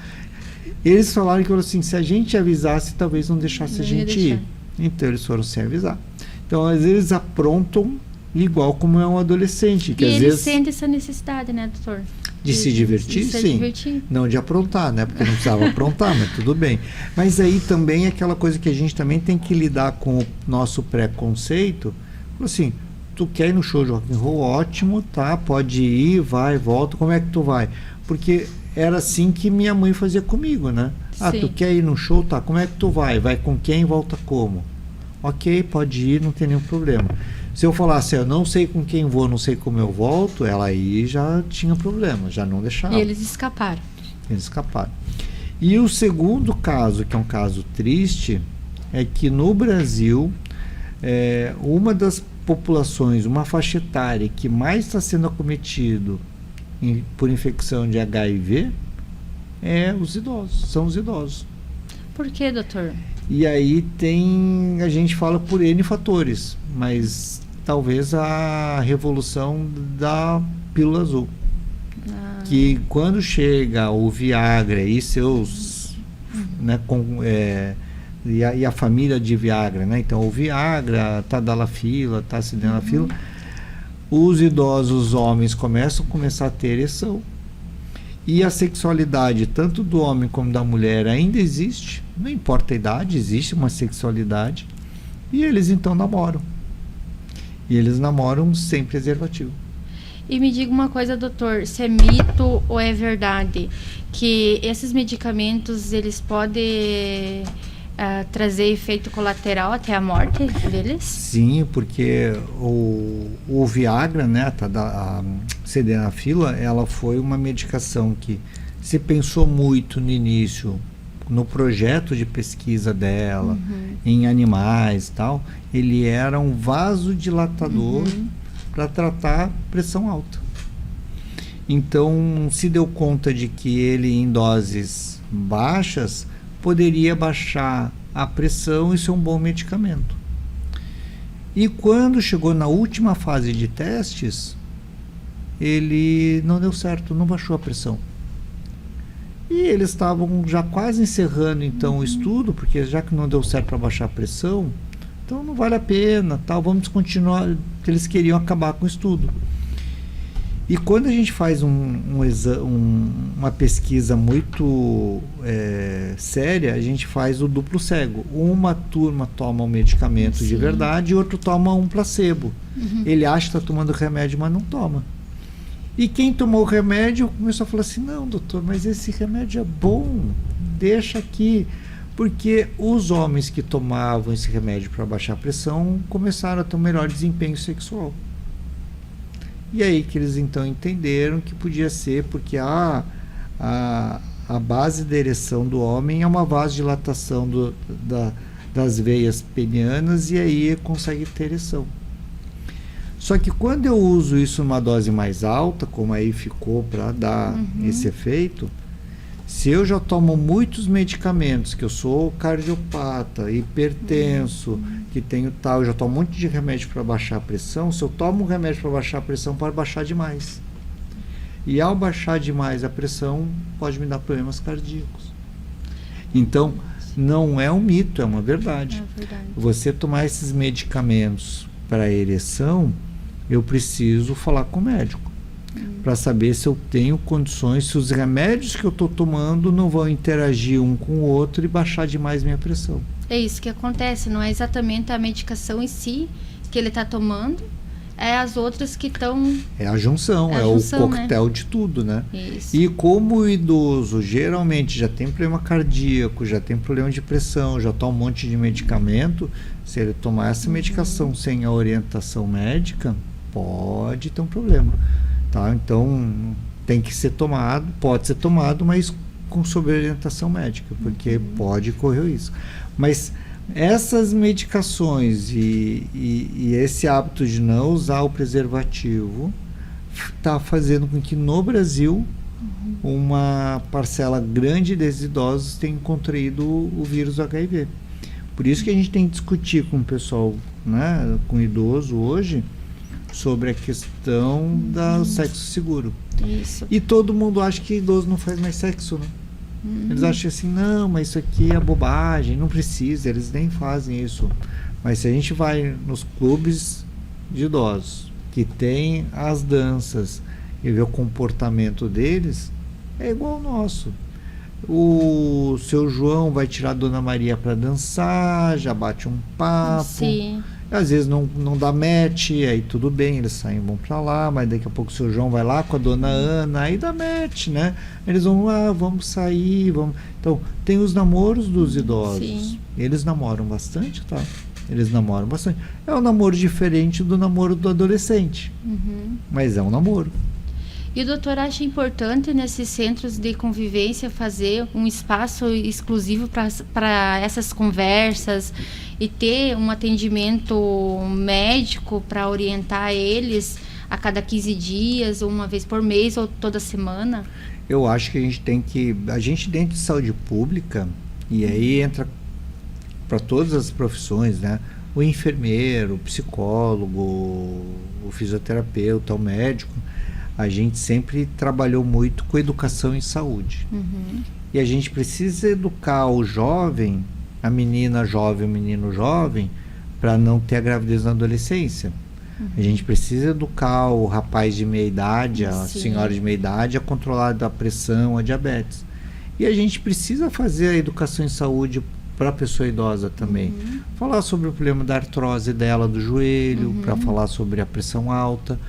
Eles falaram que assim, se a gente avisasse, talvez não deixasse a gente ir. Então eles foram sem avisar. Então às vezes aprontam igual como é um adolescente, que e às ele vezes sente essa necessidade, né, doutor? De se divertir, sim. Não de aprontar, né? Porque não precisava aprontar, mas tudo bem. Mas aí também é aquela coisa que a gente também tem que lidar com o nosso preconceito. Assim, tu quer ir no show de rock and roll, ótimo, tá? Pode ir, vai, volta. Como é que tu vai? Porque era assim que minha mãe fazia comigo, né? Ah, sim. Tu quer ir no show, tá? Como é que tu vai? Vai com quem, volta como? Ok, pode ir, não tem nenhum problema. Se eu falasse, eu não sei com quem vou, não sei como eu volto, ela aí já tinha problema, já não deixava. E eles escaparam. Eles escaparam. E o segundo caso, que é um caso triste, é que no Brasil, uma das populações, uma faixa etária que mais está sendo acometido por infecção de HIV os idosos, são os idosos. Por que, doutor? E aí a gente fala por N fatores, mas talvez a revolução da pílula azul. Que quando chega o Viagra e seus, né, e a família de Viagra, né? Então o Viagra, Tadalafila, Sildenafila, os idosos homens começam a ter ereção. E a sexualidade, tanto do homem como da mulher, ainda existe. Não importa a idade, existe uma sexualidade. E eles então namoram. E eles namoram sem preservativo. E me diga uma coisa, doutor, se é mito ou é verdade que esses medicamentos, eles podem trazer efeito colateral até a morte deles? Sim, porque o Viagra, né, a Sildenafila, ela foi uma medicação que se pensou muito no início, no projeto de pesquisa dela, em animais e tal. Ele era um vasodilatador para tratar pressão alta. Então se deu conta de que ele em doses baixas poderia baixar a pressão e ser um bom medicamento. E quando chegou na última fase de testes, ele não deu certo, não baixou a pressão. E eles estavam já quase encerrando então o estudo, porque já que não deu certo para baixar a pressão, então não vale a pena, tal, vamos continuar, porque eles queriam acabar com o estudo. E quando a gente faz uma pesquisa muito séria, a gente faz o duplo cego. Uma turma toma um medicamento de verdade e outro toma um placebo. Ele acha que está tomando remédio, mas não toma. E quem tomou o remédio começou a falar assim, não, doutor, mas esse remédio é bom, deixa aqui. Porque os homens que tomavam esse remédio para baixar a pressão começaram a ter um melhor desempenho sexual. E aí que eles então entenderam que podia ser porque a base da ereção do homem é uma vasodilatação das veias penianas e aí consegue ter ereção. Só que quando eu uso isso numa dose mais alta, como aí ficou para dar esse efeito, se eu já tomo muitos medicamentos, que eu sou cardiopata, hipertenso, que tenho tal, eu já tomo um monte de remédio para baixar a pressão, se eu tomo um remédio para baixar a pressão, pode baixar demais. E ao baixar demais a pressão, pode me dar problemas cardíacos. Então, não é um mito, é uma verdade. É verdade. Você tomar esses medicamentos para ereção, eu preciso falar com o médico. Para saber se eu tenho condições, se os remédios que eu estou tomando não vão interagir um com o outro e baixar demais minha pressão. É isso que acontece, não é exatamente a medicação em si que ele está tomando, é as outras que estão... É a junção, É a o junção, coquetel, né, de tudo, né? Isso. E como o idoso geralmente já tem problema cardíaco, já tem problema de pressão, já toma um monte de medicamento, se ele tomar essa medicação sem a orientação médica, pode ter um problema, tá? Então, tem que ser tomado, pode ser tomado, mas com sob orientação médica, porque pode correr o risco. Mas essas medicações e esse hábito de não usar o preservativo está fazendo com que no Brasil uma parcela grande desses idosos tenha contraído o vírus do HIV. Por isso que a gente tem que discutir com o pessoal, né, com o idoso hoje, sobre a questão do sexo seguro. Isso. E todo mundo acha que idoso não faz mais sexo, né? Eles acham assim, não, mas isso aqui é bobagem, não precisa, eles nem fazem isso. Mas se a gente vai nos clubes de idosos, que tem as danças, e vê o comportamento deles, é igual ao nosso. O seu João vai tirar a Dona Maria para dançar, já bate um papo. Sim. Às vezes não dá match, aí tudo bem, eles saem, vão pra lá, mas daqui a pouco o seu João vai lá com a Dona Ana, aí dá match, né? Eles vão lá, vamos sair, vamos... Então, tem os namoros dos idosos. Sim. Eles namoram bastante, tá? Eles namoram bastante. É um namoro diferente do namoro do adolescente, mas é um namoro. E o doutor acha importante nesses centros de convivência fazer um espaço exclusivo para essas conversas e ter um atendimento médico para orientar eles a cada 15 dias, ou uma vez por mês, ou toda semana? Eu acho que a gente dentro de saúde pública, e aí entra para todas as profissões, né? O enfermeiro, o psicólogo, o fisioterapeuta, o médico, a gente sempre trabalhou muito com educação em saúde. E a gente precisa educar o jovem, a menina jovem, o menino jovem, para não ter a gravidez na adolescência. A gente precisa educar o rapaz de meia idade, a senhora de meia idade, a controlar a pressão, a diabetes. E a gente precisa fazer a educação em saúde para a pessoa idosa também. Falar sobre o problema da artrose dela, do joelho, para falar sobre a pressão alta,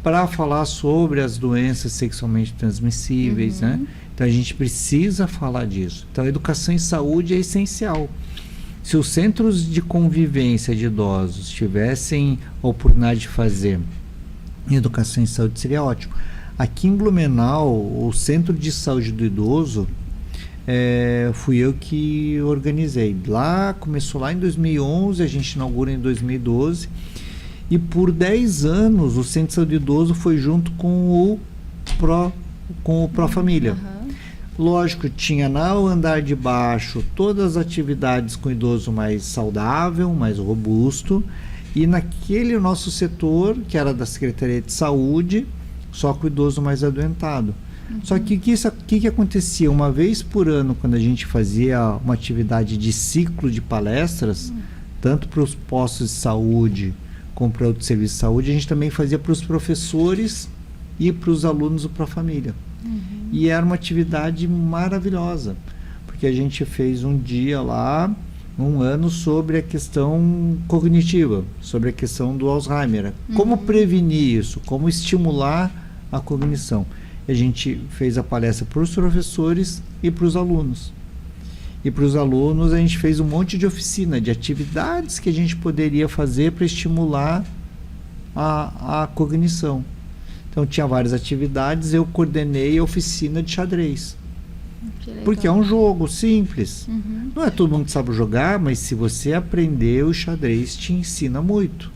para falar sobre as doenças sexualmente transmissíveis, né? Então a gente precisa falar disso. Então a educação em saúde é essencial. Se os centros de convivência de idosos tivessem a oportunidade de fazer educação em saúde, seria ótimo. Aqui em Blumenau, o Centro de Saúde do Idoso, fui eu que organizei. Começou lá em 2011, a gente inaugura em 2012. E por 10 anos o Centro de Saúde do Idoso foi junto com o Pró-Família. Lógico, tinha no andar de baixo todas as atividades com o idoso mais saudável, mais robusto, e naquele nosso setor, que era da Secretaria de Saúde, só com o idoso mais adoentado. Só que o que acontecia? Uma vez por ano, quando a gente fazia uma atividade de ciclo de palestras, tanto para os postos de saúde como para outros serviços de saúde, a gente também fazia para os professores e para os alunos do Pró-Família. E era uma atividade maravilhosa, porque a gente fez um dia lá, um ano, sobre a questão cognitiva, sobre a questão do Alzheimer. Como prevenir isso, como estimular a cognição. A gente fez a palestra para os professores e para os alunos. E para os alunos a gente fez um monte de oficina, de atividades que a gente poderia fazer para estimular a cognição. Então tinha várias atividades, eu coordenei a oficina de xadrez. Porque é um jogo simples. Não é todo mundo que sabe jogar, mas se você aprender, o xadrez te ensina muito.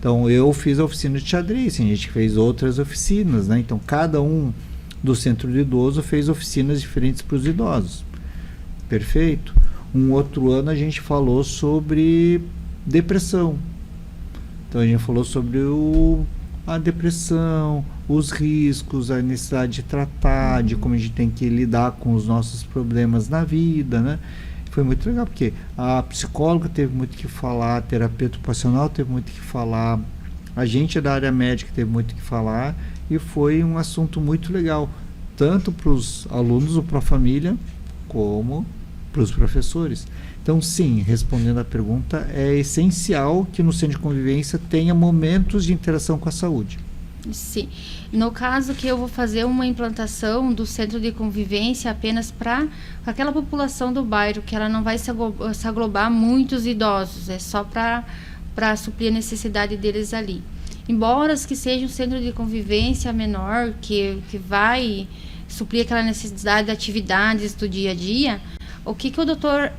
Então eu fiz a oficina de xadrez, a gente fez outras oficinas, né? Então cada um do Centro do Idoso fez oficinas diferentes para os idosos. Perfeito? Um outro ano a gente falou sobre depressão. Então a gente falou sobre a depressão, os riscos, a necessidade de tratar, de como a gente tem que lidar com os nossos problemas na vida, né? Foi muito legal, porque a psicóloga teve muito que falar, a terapeuta ocupacional teve muito que falar, a gente da área médica teve muito que falar, e foi um assunto muito legal, tanto para os alunos do Pró-Família, como para os professores. Então, sim, respondendo à pergunta, é essencial que no centro de convivência tenha momentos de interação com a saúde. Sim. No caso que eu vou fazer uma implantação do centro de convivência apenas para aquela população do bairro, que ela não vai se aglobar muitos idosos, é só para suprir a necessidade deles ali. Embora que seja um centro de convivência menor, que vai suprir aquela necessidade de atividades do dia a dia, o que o doutor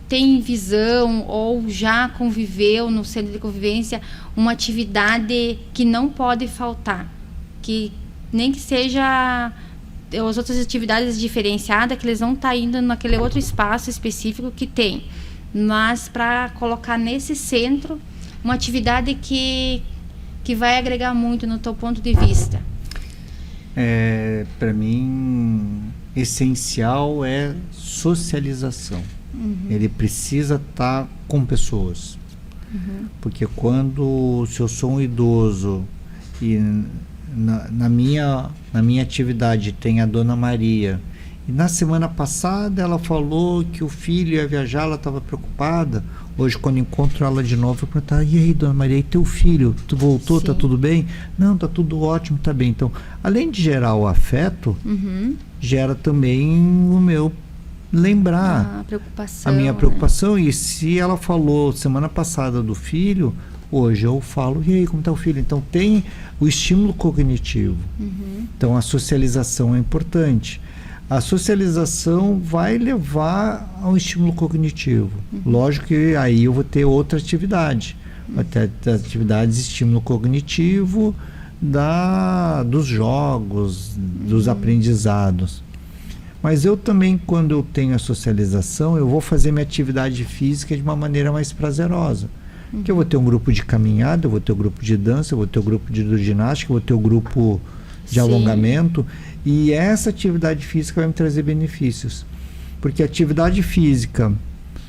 tem em visão ou já conviveu no centro de convivência, uma atividade que não pode faltar, que nem que seja as outras atividades diferenciadas, que eles vão estar indo naquele outro espaço específico que tem, mas para colocar nesse centro uma atividade que vai agregar muito no teu ponto de vista? Para mim, essencial é socialização. Ele precisa estar com pessoas. Porque se eu sou um idoso e na minha atividade tem a Dona Maria, e na semana passada ela falou que o filho ia viajar, ela estava preocupada. Hoje, quando encontro ela de novo, eu pergunto: e aí, Dona Maria, e teu filho? Tu voltou? Sim. Tá tudo bem? Não, tá tudo ótimo, tá bem. Então, além de gerar o afeto, gera também o meu lembrar a minha preocupação. Né? E se ela falou semana passada do filho, hoje eu falo: e aí, como tá o filho? Então, tem o estímulo cognitivo. Então, a socialização é importante. A socialização vai levar ao estímulo cognitivo. Lógico que aí eu vou ter outra atividade. Vai ter atividades de estímulo cognitivo dos jogos, dos aprendizados. Mas eu também, quando eu tenho a socialização, eu vou fazer minha atividade física de uma maneira mais prazerosa. Que eu vou ter um grupo de caminhada, eu vou ter um grupo de dança, eu vou ter um grupo de hidroginástica, eu vou ter um grupo de alongamento. E essa atividade física vai me trazer benefícios. Porque a atividade física,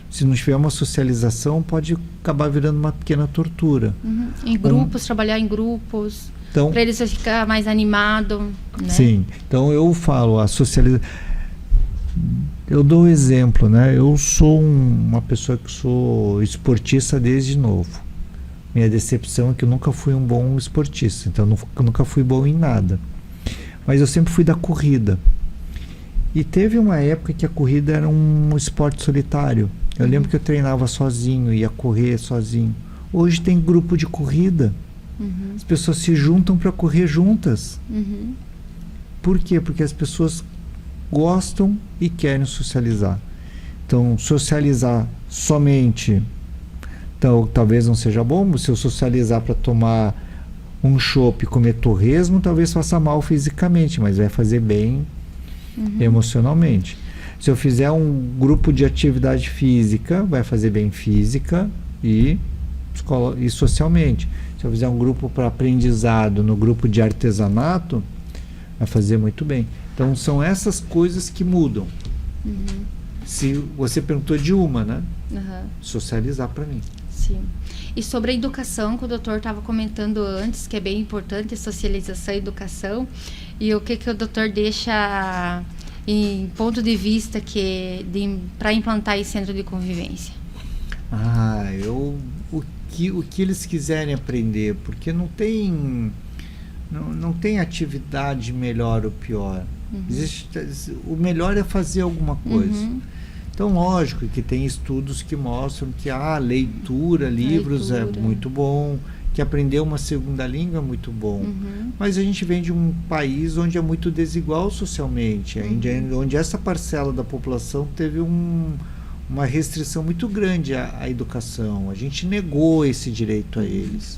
se não tiver uma socialização, pode acabar virando uma pequena tortura. Em grupos, trabalhar em grupos, então, para eles ficar mais animado, né? Sim. Então eu falo, a socialização. Eu dou um exemplo, né? Eu sou uma pessoa que sou esportista desde novo. Minha decepção é que eu nunca fui um bom esportista, então eu nunca fui bom em nada. Mas eu sempre fui da corrida. E teve uma época que a corrida era um esporte solitário. Eu lembro que eu treinava sozinho, ia correr sozinho. Hoje tem grupo de corrida. As pessoas se juntam para correr juntas. Por quê? Porque as pessoas gostam e querem socializar. Então, socializar somente, então, talvez não seja bom. Se eu socializar para tomar um chopp e comer torresmo, talvez faça mal fisicamente, mas vai fazer bem emocionalmente. Se eu fizer um grupo de atividade física, vai fazer bem física e socialmente. Se eu fizer um grupo para aprendizado no grupo de artesanato, vai fazer muito bem. Então, são essas coisas que mudam. Se você perguntou de uma, né? Socializar para mim. Sim. E sobre a educação, que o doutor estava comentando antes, que é bem importante, socialização e educação, e o que o doutor deixa em ponto de vista para implantar esse centro de convivência? O que eles quiserem aprender, porque não tem atividade melhor ou pior. O melhor é fazer alguma coisa. Então, lógico que tem estudos que mostram que leitura, livros é muito bom, que aprender uma segunda língua é muito bom. Mas a gente vem de um país onde é muito desigual socialmente, onde essa parcela da população teve uma restrição muito grande à educação. A gente negou esse direito a eles.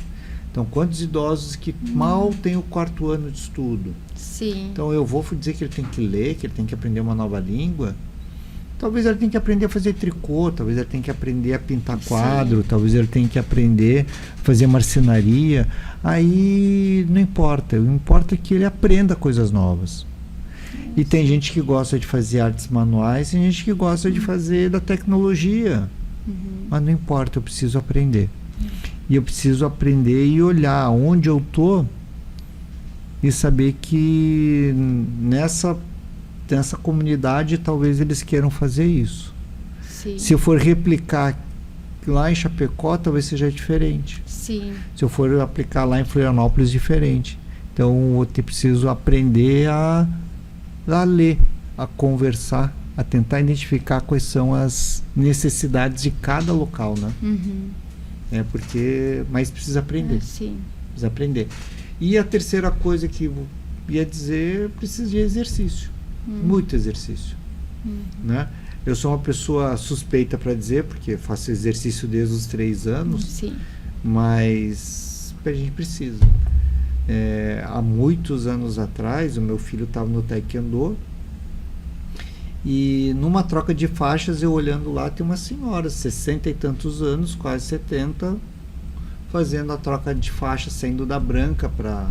Então, quantos idosos que mal têm o 4º ano de estudo? Sim. Então, eu vou dizer que ele tem que ler, que ele tem que aprender uma nova língua. Talvez ele tenha que aprender a fazer tricô, talvez ele tenha que aprender a pintar quadro, talvez ele tenha que aprender a fazer marcenaria. Aí não importa, o importa é que ele aprenda coisas novas. E tem gente que gosta de fazer artes manuais, tem gente que gosta de fazer da tecnologia. Mas não importa, eu preciso aprender. E eu preciso aprender e olhar onde eu estou e saber que nessa comunidade talvez eles queiram fazer isso. Sim. Se eu for replicar lá em Chapecó, talvez seja diferente. Sim. Se eu for aplicar lá em Florianópolis, diferente. Então, eu preciso aprender a ler, a conversar, a tentar identificar quais são as necessidades de cada local, né? Uhum. Mas precisa aprender. Sim. Precisa aprender. E a terceira coisa que eu ia dizer, precisa de exercício. Muito exercício. Né? Eu sou uma pessoa suspeita para dizer, porque faço exercício desde os 3 anos, Sim. mas a gente precisa. Há muitos anos atrás, o meu filho estava no Taekwondo, e numa troca de faixas, eu olhando lá, tem uma senhora, 60 e tantos anos, quase 70, fazendo a troca de faixa, saindo da branca para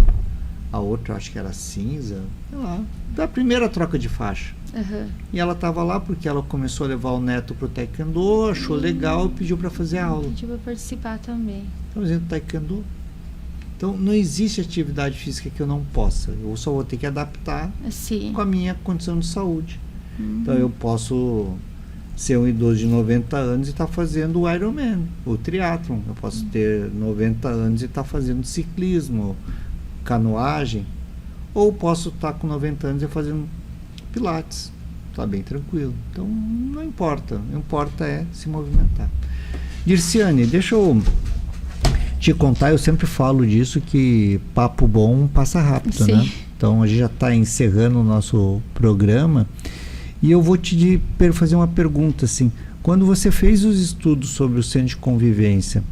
a outra, acho que era cinza, sei lá, da primeira troca de faixa. Uhum. E ela estava lá porque ela começou a levar o neto pro Taekwondo, achou legal e pediu para fazer aula. Pediu para participar também. Está fazendo Taekwondo. Então, não existe atividade física que eu não possa. Eu só vou ter que adaptar Sim. com a minha condição de saúde. Então, eu posso ser um idoso de 90 anos e estar fazendo o Ironman, o triatlon. Eu posso ter 90 anos e estar fazendo ciclismo, canoagem. Ou posso estar com 90 anos e fazendo pilates. Está bem tranquilo. Então, não importa. O que importa é se movimentar. Dirciane, deixa eu te contar, eu sempre falo disso, que papo bom passa rápido, Sim. né? Então, a gente já está encerrando o nosso programa e eu vou te fazer uma pergunta, assim. Quando você fez os estudos sobre o centro de convivência,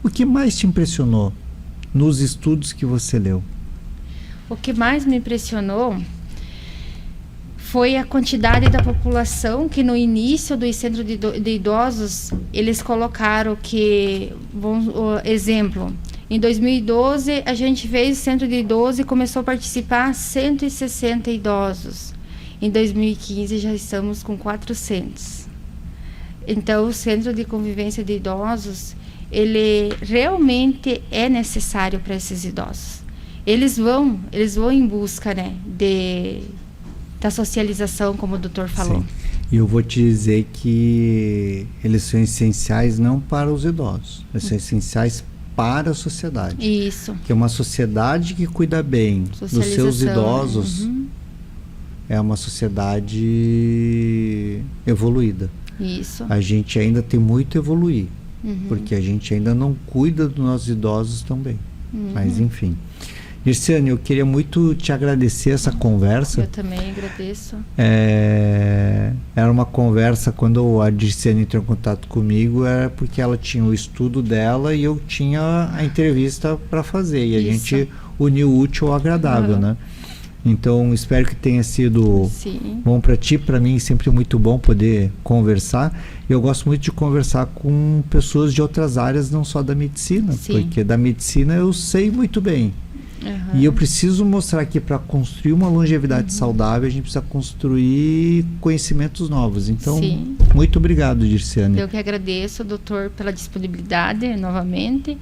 o que mais te impressionou nos estudos que você leu? O que mais me impressionou foi a quantidade da população que no início do centro de idosos, eles colocaram que, exemplo, em 2012 a gente fez o centro de idosos e começou a participar 160 idosos. Em 2015 já estamos com 400. Então o centro de convivência de idosos, ele realmente é necessário para esses idosos. Eles vão em busca, né, da socialização, como o doutor falou. Sim. E eu vou te dizer que eles são essenciais não para os idosos, eles são essenciais para a sociedade. Isso. Que é uma sociedade que cuida bem dos seus idosos, é uma sociedade evoluída. Isso. A gente ainda tem muito a evoluir, porque a gente ainda não cuida dos nossos idosos também. Mas enfim. Dirciane, eu queria muito te agradecer essa conversa. Eu também agradeço. Era uma conversa, quando a Dirciane entrou em contato comigo, era porque ela tinha o estudo dela e eu tinha a entrevista para fazer. E a gente uniu o útil ao agradável, né? Então, espero que tenha sido bom para ti, para mim sempre muito bom poder conversar. Eu gosto muito de conversar com pessoas de outras áreas, não só da medicina, porque da medicina eu sei muito bem. E eu preciso mostrar que para construir uma longevidade saudável, a gente precisa construir conhecimentos novos. Então, muito obrigado, Dirciane. Eu que agradeço, doutor, pela disponibilidade novamente.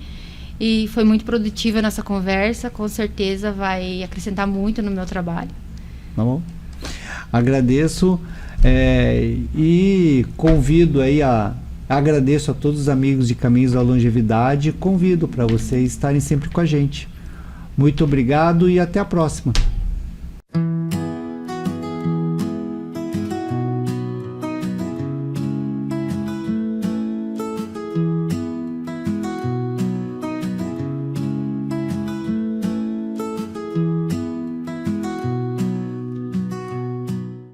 E foi muito produtiva a nossa conversa. Com certeza vai acrescentar muito no meu trabalho. Tá bom? Agradeço e convido aí agradeço a todos os amigos de Caminhos da Longevidade. Convido para vocês estarem sempre com a gente. Muito obrigado e até a próxima.